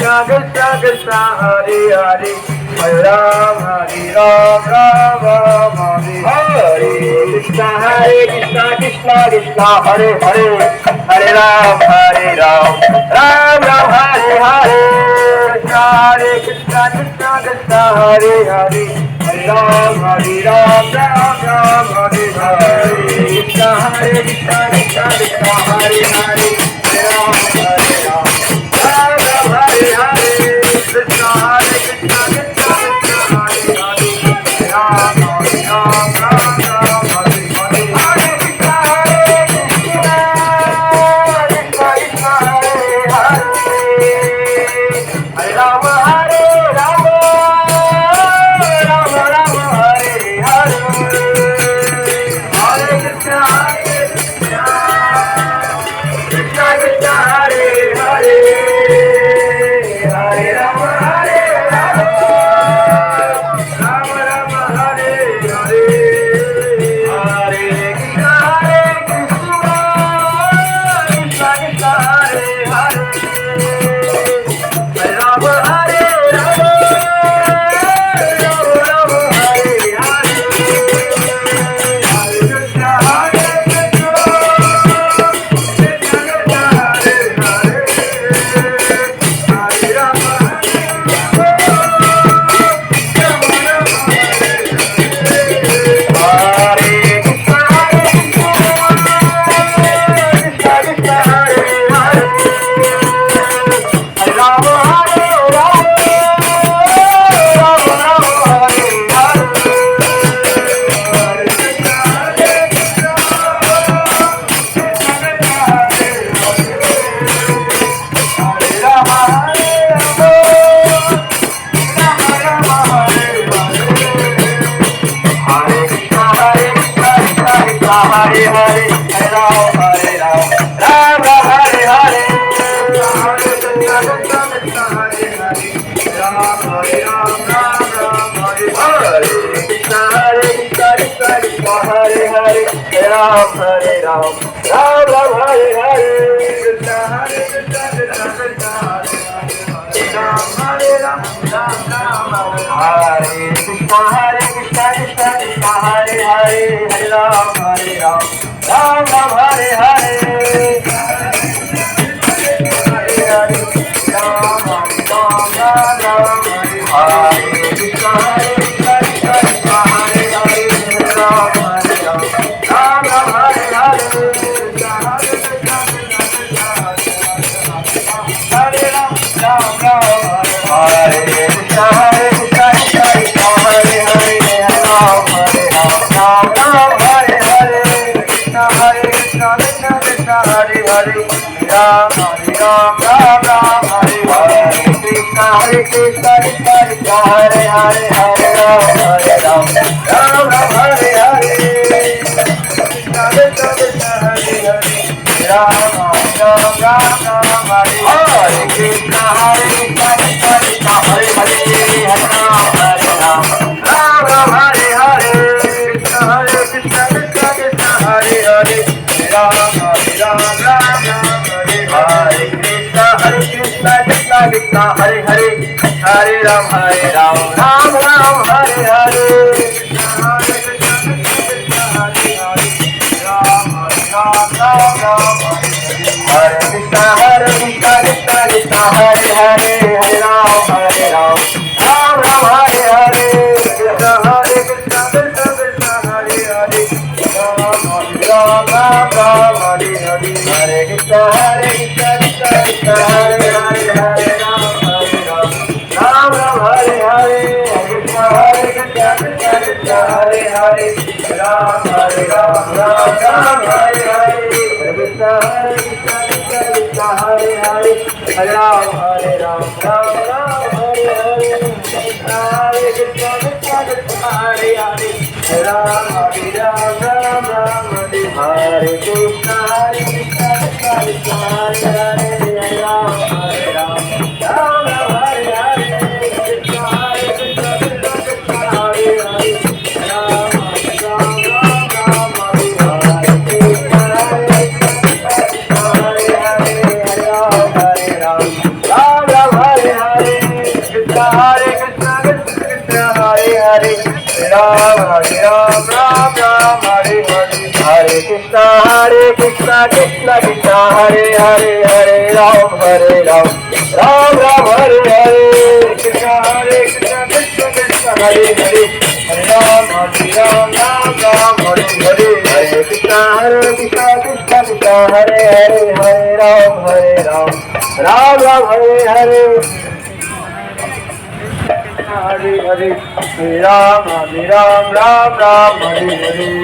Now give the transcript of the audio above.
Krishna Krishna Hare Hare Hare Ram Ram Hare Krishna Krishna Krishna Hare Hare Hare Ram Ram Hare Hare Krishna Krishna Krishna Hare Hare Hare Ram Ram Hare Hare Krishna Krishna Krishna Hare Hare Hare Ram Ram Hare Hare Krishna Krishna Krishna Hare Hare Ram Ram Hare Hare Hare Krishna Krishna Krishna Hare Hare Hare Ram Hare Ram Ram Ram Hare Hare Hare Krishna Krishna Krishna Hare Hare Hare Ram Hare Ram Ram Ram Hare Hare Hare Krishna Krishna Krishna Hare Hare Hare Ram Hare Ram Ram Ram Hare Hare Hare Krishna Hare Hare Hare Ram Ram Hare Hare Hare Krishna Krishna Krishna Hare Hare Ram Hare Ram Ram Ram Hare Hare Krishna Krishna Krishna Hare Hare Hare Ram Ram Ram Hare Hare Krishna Krishna Krishna Hare Hare Ram Hare Ram Ram Ram Hare Krishna Krishna Krishna Hare Hare Hare Ram Ram Ram Hare Hare Hare Hare Ram Ram Ram Hare Krishna Krishna Krishna Hare Hare Ram Ram Hare Hare Hare Ram Hare Krishna Krishna Krishna Hare Hare Ram Ram Hare Hare Krishna Krishna Krishna Hare Hare Ram Ram Hare Hare Krishna Krishna Krishna Hare Hare Hare Ram Ram Hare Hare Krishna Krishna Krishna Hare Hare Ram Ram Hare Hare Krishna Krishna Krishna Hare Hare Hare Ram Ram Hare Hare Krishna Krishna Krishna Hare Hare Ram Ram Hare Hare Krishna Krishna Krishna Hare Hare Hare Ram Ram Hare Hare Krishna Krishna Krishna Hare Hare Ram Hare Krishna Krishna Krishna Hare Hare Hare Ram Ram Hare Hare Krishna Krishna Krishna Hare Hare Ram Ram Hare Hare Hare Krishna Krishna Krishna Hare Hare Hare Ram Ram Hare Hare Krishna Krishna Krishna Hare Hare Ram Hare Hare Krishna Krishna Krishna Hare Hare Hare Ram Hare Hare Krishna Krishna Krishna Hare Hare Ram Hare Krishna Krishna Krishna Hare Hare Ram Hare Hare Krishna Krishna Krishna Hare Hare Ram Hare Hare Hare Krishna, Krishna Krishna, Hare Hare, Ram Hare Ram, Ram Ram, Hare Hare, Hare Krishna, Krishna Krishna, Hare Hare, Hare Ram, Ram Ram, Hare Hare, Krishna Krishna, Krishna Krishna, Hare Hare, Hare Ram, Ram Ram, Hare Hare, Hare Krishna, Krishna Krishna, Hare Hare, Hare Ram, Ram Ram, Hare Hare. Hare Hare, Hare Ram, Ram Ram, Hare Hare.